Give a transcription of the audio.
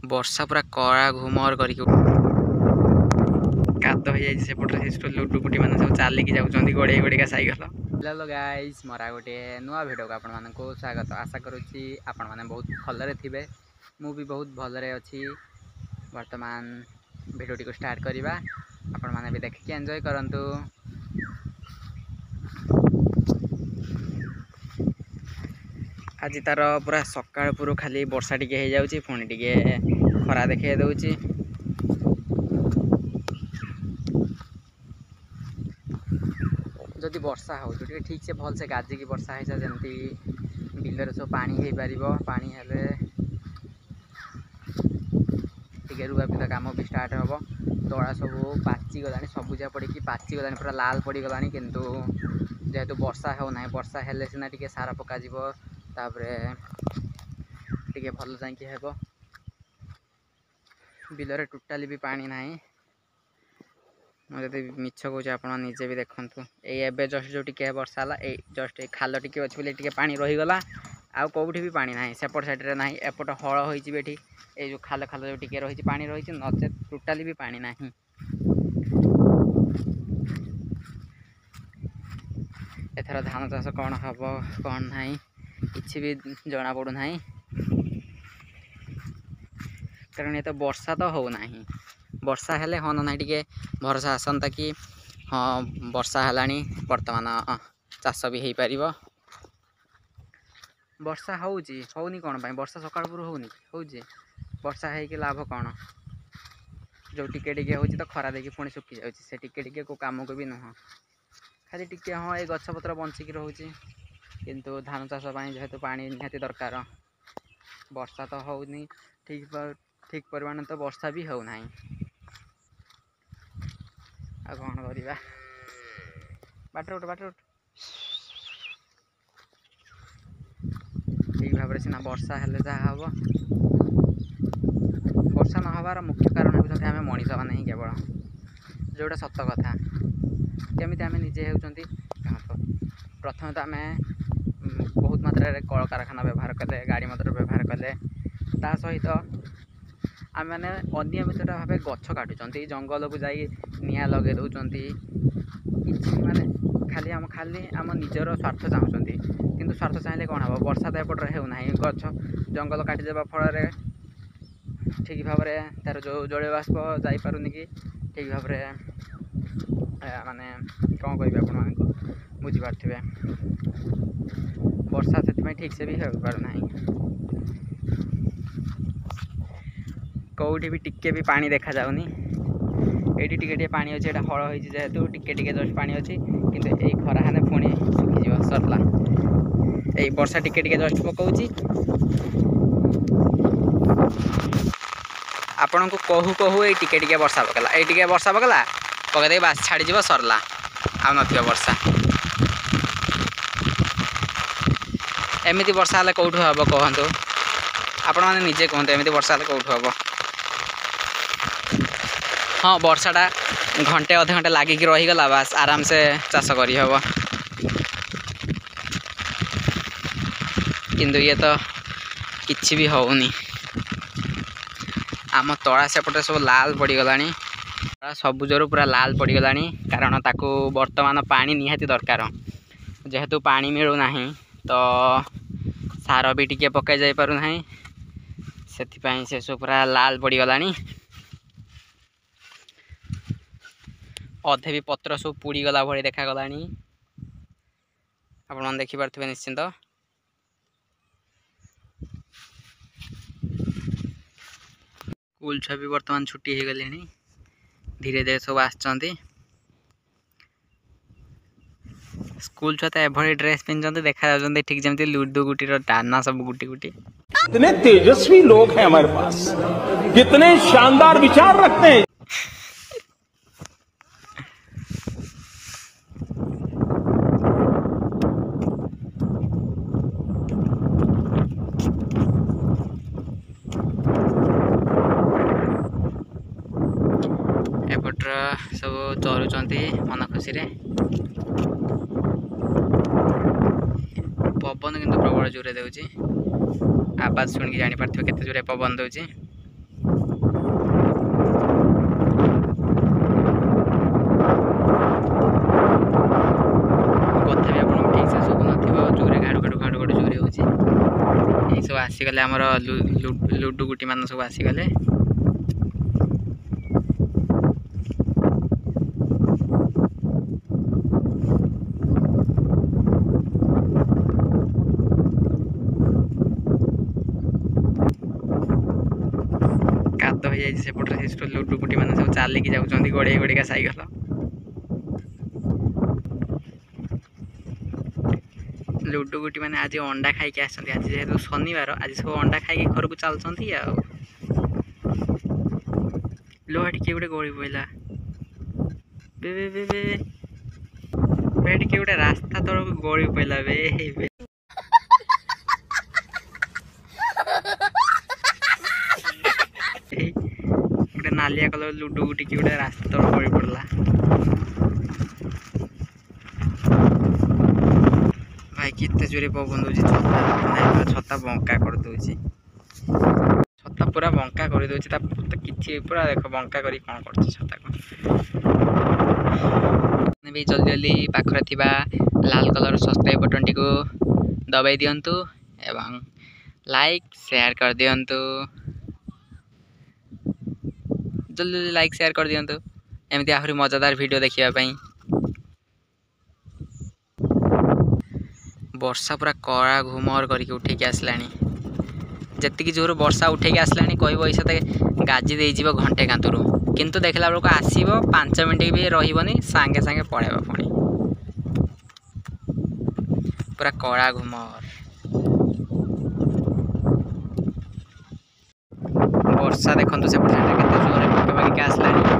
वर्षा पूरा कड़ा घुमर कर काद हो जाए सेपटे लुडु गुटी मैंने सब चलिकी जाऊँच गोड़े गोड़ेका सैकल। हेलो गाइस मरा गोटे नुआ भिडियो को आपण मानक स्वागत आशा करुच्ची आपण मैंने बहुत भलरे थे मु भी बहुत भलरे अच्छी। वर्तमान भिडियो टी को स्टार्ट करवा आपण मैंने भी देखिए एंजॉय करंतु। आज तार पूरा सकाळ पुरु खाली वर्षा टिके हो जाउची पुणी टिके खरा देखे दउची। जदि वर्षा हो टे ठीक से भल से गाजिकी वर्षा है जमी बिलर सब पानी हो पार पानी हेले टे रुआ पिता काम भी स्टार्ट हम। तला सब पाची गला सबुजा पड़ी पाची गला पूरा लाल पड़ गला किंतु जेहेतु वर्षा होना वर्षा हेले सीना टे सार पक टे भल जाकि हे बिलरे टोटाली भी पानी ना। मुझे मिछ कौच आप निजे भी देखु ये जस्ट जो टे वर्षा है जस्ट खाल टे अच्छे टे पानी रहीगला आउ कौटी भी पानी ना सेपट साइड्रे ना एपट हल होती ये जो खाल खाल जो टे रही पानी रही नचे टोटाली भी पानी ना। एथर धान चाष कौन हम कौन ना कि भी जना पड़ूना कारण ये तो वर्षा तो हो ना। वर्षा हेले हाँ ना टे भरोसा आसंता कि हाँ वर्षा है बर्तमान चाष भी हो पार। वर्षा होनी कौन वर्षा सकाल पूर्व होनी वर्षा है लाभ कौन जो टिके टिके हो तो खरा देखिए पुणी सुखी जाऊँगी टिके टिके को काम को भी नुह खाली टिके हाँ ये गछपत्र बंचिकी रोचे किंतु धान चाष जेहेतु पानी निहाती दरकार वर्षा तो होनी ठीक परिमाण तो वर्षा भी होना आ कौन करवा बाटर उठ बाटर उठ ठीक भाव सीना वर्षा हेले जहाँ हम वर्षा न हबार मुख्य कारण होती आम मनीष मैंने ही केवल जोटा सत कथा केमी आम निजे होती प्रथम तो आम बहुत मात्रा कल कारखाना व्यवहार कले गाड़ी मटर व्यवहार कले ता सहित आम मैंने अनियमित भाव गछ काटुंट जंगल को जाई निआ लगे दौरान कि माने खाली आम निजर स्वार्थ चाहते किंतु स्वार्थ चाहिए कौन हम वर्षा तो एपटे होना गछ जंगल काटिदेवा फल ठीक भाव तार जो जलीय बाष्प जापारुनि कि ठीक भाव माने कौन कह आप बुझीपारे वर्षा से ठीक से भी हो पारना कौटी भी टिके भी पानी देखा जाऊनी ये टिके पानी अच्छे हल हो जेहेतु टिके टिके जस्ट पानी अच्छी किंतु ये खरा हेने पुणी सुखीज सरला ये वर्षा टिके टिके जस्ट पकाउची आपण को कहू कहू ये टिके टिके वर्षा पकला ये टिके वर्षा पकला पकईदे बास छाड़ीज सरला आ न वर्षा एमती वर्षा हेल्ले कौटू हम कहतु आपण मैंने निजे कहते एमती वर्षा हेल्ले कौटू हम। हाँ वर्षाटा घंटे अधे घंटे लगिकी रहीगला बास आराम से चाष कर किंतु ये तो किछि भी होनी आम तला सेपटे सब लाल पड़गला सबुजर पूरा लाल पड़गला कारण ताकू वर्तमान पानी निहाती दरकार जेहेतु पानी मिलूना तो सार भी टिके पकई जाई पारुना से सब पूरा लाल पड़गला अधे भी पत्र सब पुड़ीगला भाई देखागला आप देखिपे निश्चिंत। स्कूल छुआ भी बर्तमान छुट्टी हो गले धीरे धीरे सब आसचंती स्कूल छुआ तो एभली ड्रेस पिंधते देखा जाती ठीक जमी लुडु गुटीर दाना सब गुटी गुटी। कितने तेजस्वी लोग हैं हमारे पास कितने शानदार विचार रखते हैं। एपटर सब चरुंच मन खुशी पवन किंतु प्रबल जोरे दे आवाज शुणिकी जापारे केते जोरे पवन दौर आसीगले आमर लुडु गुटी मान सब आसीगले काद हो जाए सेपटे से लुडु गुटी मान सब चलिकी जाऊँ गोड़े गोड़ेका साइकेल लुडु गुटी मैंने आज अंडा खाई आज जेहेतु शनिवार आज सब अंडा खाई घर को चलती लोहाटी किए गोटे गड़ी पड़ा किए गोटे रास्ता तौर को गड़ी पड़ा बे गोटे नालिया कलर लुडु गुटी किए गोटे रास्ता तौर गड़ी पड़ा भाई कितने जोरे पवन दूसरी छता छता बंका कर दूसरी छता पूरा बंका कर दूसरी कि पूरा देख बंका करी कौन कर छता को भी जल्दी जल्दी पाखरे थिबा लाल कलर सब्सक्राइब बटन टी को दबाई दियंतु एवं लाइक शेयर कर दियंतु जल्दी जल्दी लाइक शेयर कर दियंतु एमती आहरी मजादार वीडियो देखिया पई वर्षा पूरा कड़ा घुमर करके उठेकी आसलानी जी जोर वर्षा उठेकी आसलानी कहब ये गाजी देव घंटे कांतरू किंतु देखला बेलू आसब 5 मिनट भी रही सांगे सांगे पड़ेगा पुणी पूरा कड़ा घुमर वर्षा देखु से जोर पके पके आसलानी